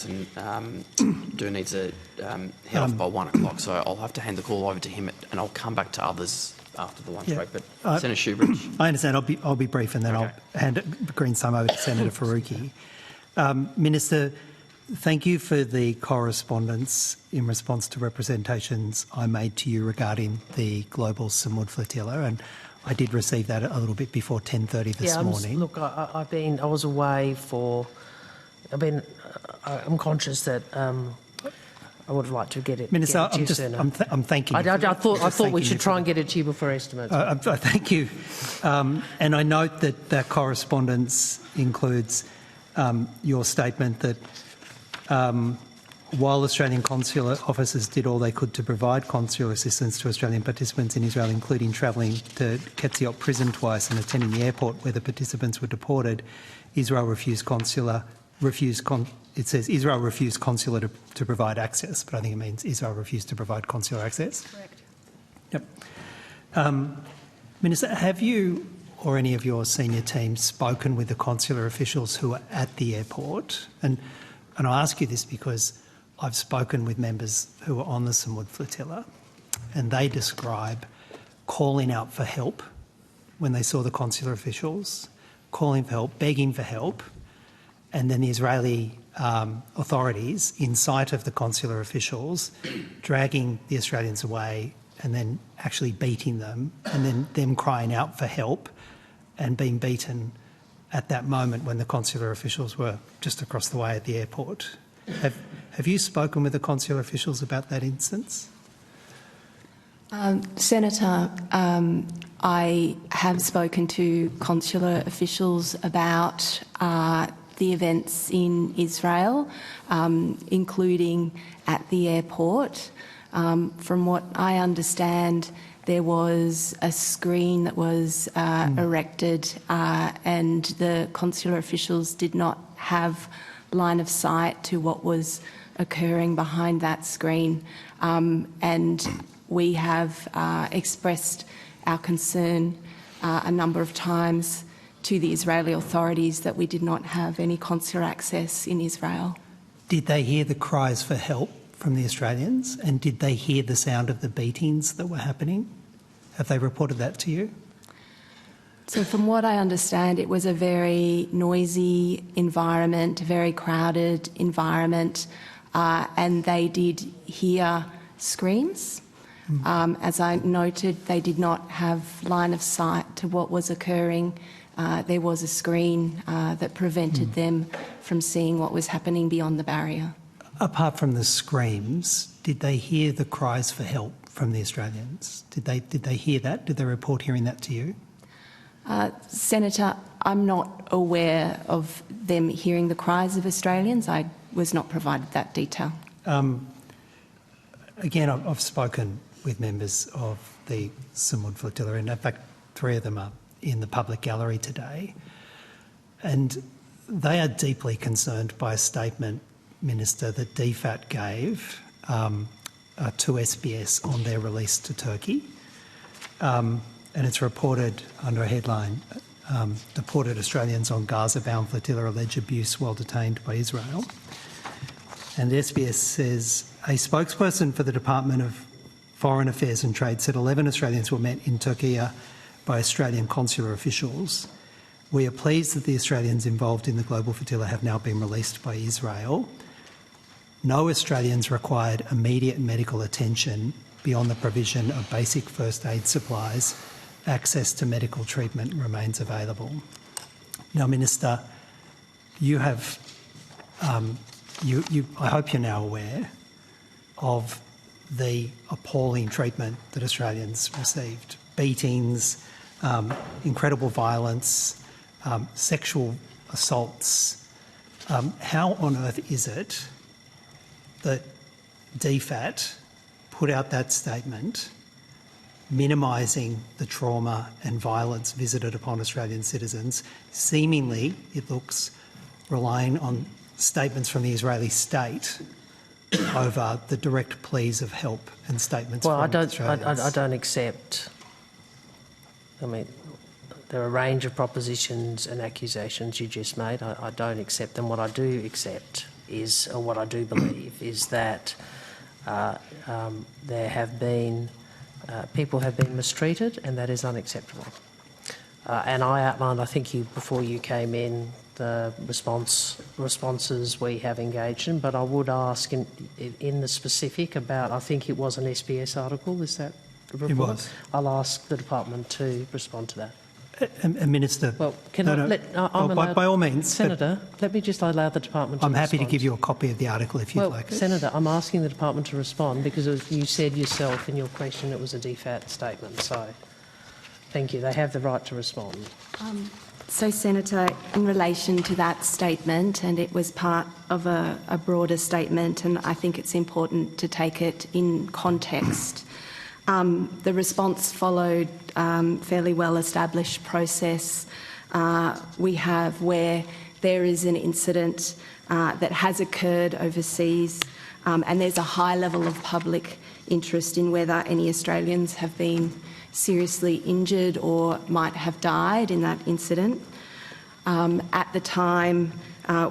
Justin needs to head off by 1 o'clock, so I'll have to hand the call over to him, and I'll come back to others after the lunch break. But Senator Shoebridge. I understand. I'll be brief, and then I'll hand green time over to Senator Faruqi. Minister, thank you for the correspondence in response to representations I made to you regarding the global Samud flotilla, and I did receive that a little bit before 10:30 this morning. Look, I was away for. I'm conscious that I would like to get it. Minister, get it to you I'm thanking you. I thought we should try and get it to you before estimates. Thank you, and I note that that correspondence includes your statement that while Australian consular officers did all they could to provide consular assistance to Australian participants in Israel, including travelling to Ketziot prison twice and attending the airport where the participants were deported, Israel refused consular to provide access, but I think it means Israel refused to provide consular access. Correct. Yep. Minister, have you or any of your senior team spoken with the consular officials who are at the airport? And I ask you this because I've spoken with members who are on the Samud flotilla, and they describe calling out for help when they saw the consular officials, calling for help, begging for help, and then the Israeli authorities, in sight of the consular officials, dragging the Australians away and then actually beating them, and then them crying out for help and being beaten at that moment when the consular officials were just across the way at the airport. Have you spoken with the consular officials about that instance? Senator, I have spoken to consular officials about the events in Israel, including at the airport. From what I understand, there was a screen that was erected and the consular officials did not have line of sight to what was occurring behind that screen. And we have expressed our concern a number of times to the Israeli authorities that we did not have any consular access in Israel. Did they hear the cries for help from the Australians, and did they hear the sound of the beatings that were happening? Have they reported that to you? So from what I understand, it was a very noisy environment, a very crowded environment, and they did hear screams. As I noted, they did not have line of sight to what was occurring. There was a screen that prevented them from seeing what was happening beyond the barrier. Apart from the screams, did they hear the cries for help from the Australians? Did they hear that? Did they report hearing that to you? Senator, I'm not aware of them hearing the cries of Australians. I was not provided that detail. Again, I've spoken with members of the Samud flotilla, and in fact 3 of them are in the public gallery today, and they are deeply concerned by a statement, Minister, that DFAT gave to SBS on their release to Turkey. And it's reported under a headline, Deported Australians on Gaza-bound flotilla allege abuse while detained by Israel. And SBS says, a spokesperson for the Department of Foreign Affairs and Trade said 11 Australians were met in Turkey by Australian consular officials. We are pleased that the Australians involved in the global flotilla have now been released by Israel. No Australians required immediate medical attention beyond the provision of basic first aid supplies. Access to medical treatment remains available. Now, Minister, you have, I hope you're now aware of the appalling treatment that Australians received. Beatings, incredible violence, sexual assaults. How on earth is it that DFAT put out that statement minimising the trauma and violence visited upon Australian citizens, seemingly, it looks, relying on statements from the Israeli state over the direct pleas of help and statements from Australians? I don't accept. I mean, there are a range of propositions and accusations you just made. I don't accept them. What I do accept is, or what I do believe, is that there have been, people have been mistreated, and that is unacceptable. And I outlined, I think before you came in, the responses we have engaged in, but I would ask in the specific about, I think it was an SBS article, is that the report? It was. I'll ask the department to respond to that. Minister. Well, can I let... I'm allowed, by all means. Senator, let me just allow the department to I'm happy respond. to give you a copy of the article if you'd like it. Senator, I'm asking the department to respond because you said yourself in your question it was a DFAT statement. So, thank you. They have the right to respond. So, Senator, in relation to that statement, and it was part of a broader statement, and I think it's important to take it in context. The response followed fairly well-established process. We have where there is an incident that has occurred overseas, and there's a high level of public interest in whether any Australians have been seriously injured or might have died in that incident. At the time,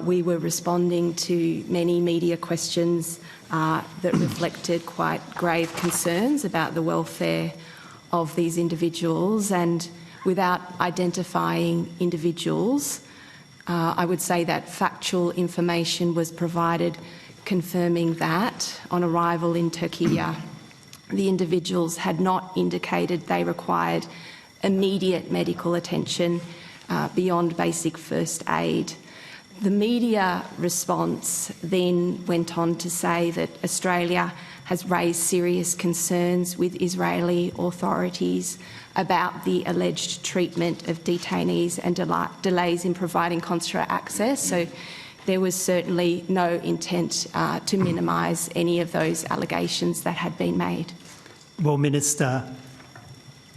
we were responding to many media questions that reflected quite grave concerns about the welfare of these individuals, and without identifying individuals, I would say that factual information was provided confirming that on arrival in Turkey, the individuals had not indicated they required immediate medical attention beyond basic first aid. The media response then went on to say that Australia has raised serious concerns with Israeli authorities about the alleged treatment of detainees and delays in providing consular access. So there was certainly no intent to minimise any of those allegations that had been made. Well, Minister,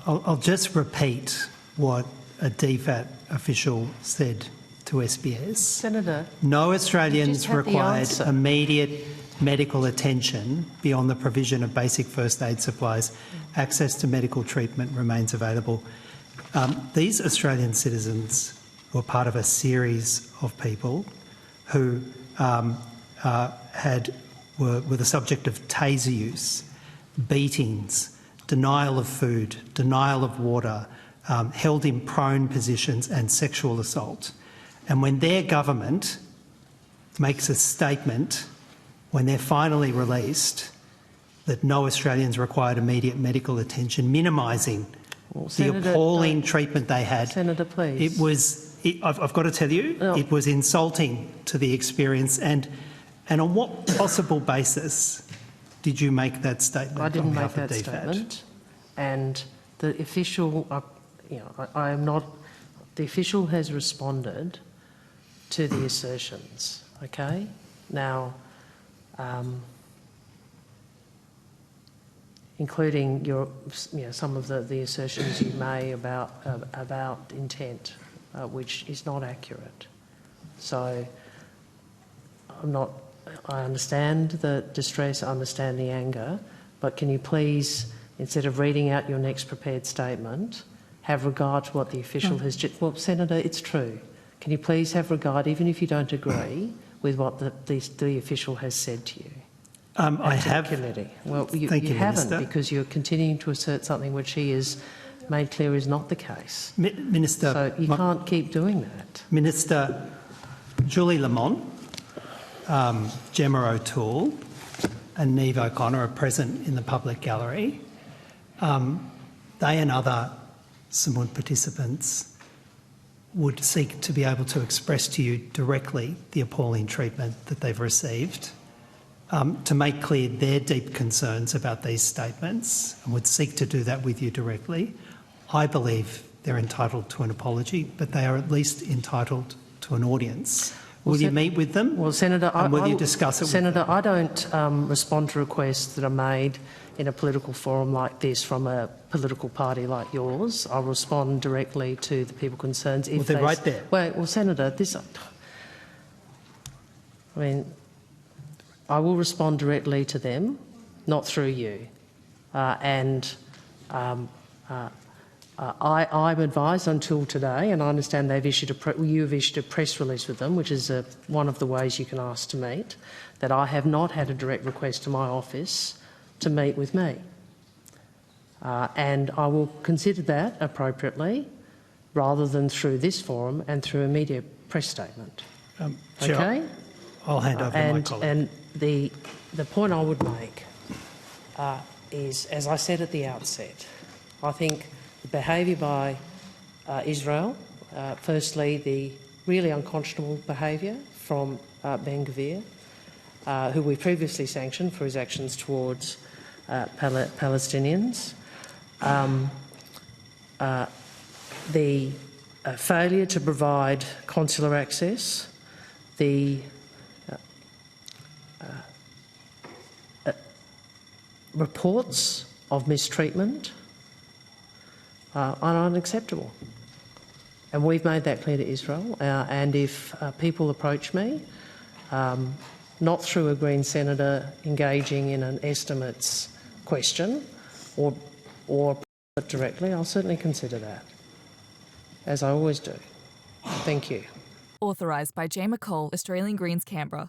I'll just repeat what a DFAT official said to SBS. Senator, no Australians required answer. immediate medical attention beyond the provision of basic first aid supplies. Access to medical treatment remains available. These Australian citizens were part of a series of people who were the subject of taser use, beatings, denial of food, denial of water, held in prone positions and sexual assault. And when their government makes a statement, when they're finally released, that no Australians required immediate medical attention, minimising the appalling treatment they had. Senator, please. I've got to tell you, it was insulting to the experience. And on what possible basis did you make that statement? I didn't make that DFAT? statement. And the official, I am not. The official has responded to the assertions. Okay. Now, including some of the assertions you made about intent, which is not accurate. So I understand the distress, I understand the anger, but can you please, instead of reading out your next prepared statement, have regard to what the official has just... Well, Senator, it's true. Can you please have regard, even if you don't agree with what the official has said to you? I have. Committee. Well, you Minister. haven't, because you're continuing to assert something which he has made clear is not the case. Minister, so you can't keep doing that. Minister, Julie Lamont, Gemma O'Toole and Neve O'Connor are present in the public gallery. They and other Samud participants would seek to be able to express to you directly the appalling treatment that they've received, to make clear their deep concerns about these statements, and would seek to do that with you directly. I believe they're entitled to an apology, but they are at least entitled to an audience. Will you meet with them? Well, Senator, and will you discuss it Senator, with them? I don't respond to requests that are made in a political forum like this from a political party like yours. I'll respond directly to the people concerned. Well, they're right there. Well, Senator, I will respond directly to them, not through you. I'm advised until today, and I understand you've issued a press release with them, which is one of the ways you can ask to meet, that I have not had a direct request to my office to meet with me. And I will consider that appropriately rather than through this forum and through a media press statement. Chair, okay? I'll hand over to my colleague. And the point I would make is, as I said at the outset, I think the behaviour by Israel, firstly the really unconscionable behaviour from Ben Gvir, who we previously sanctioned for his actions towards Palestinians, the failure to provide consular access, the reports of mistreatment are unacceptable. And we've made that clear to Israel. And if people approach me, not through a Green senator engaging in an estimates question or directly, I'll certainly consider that, as I always do. Thank you. Authorised by J. McCall, Australian Greens, Canberra.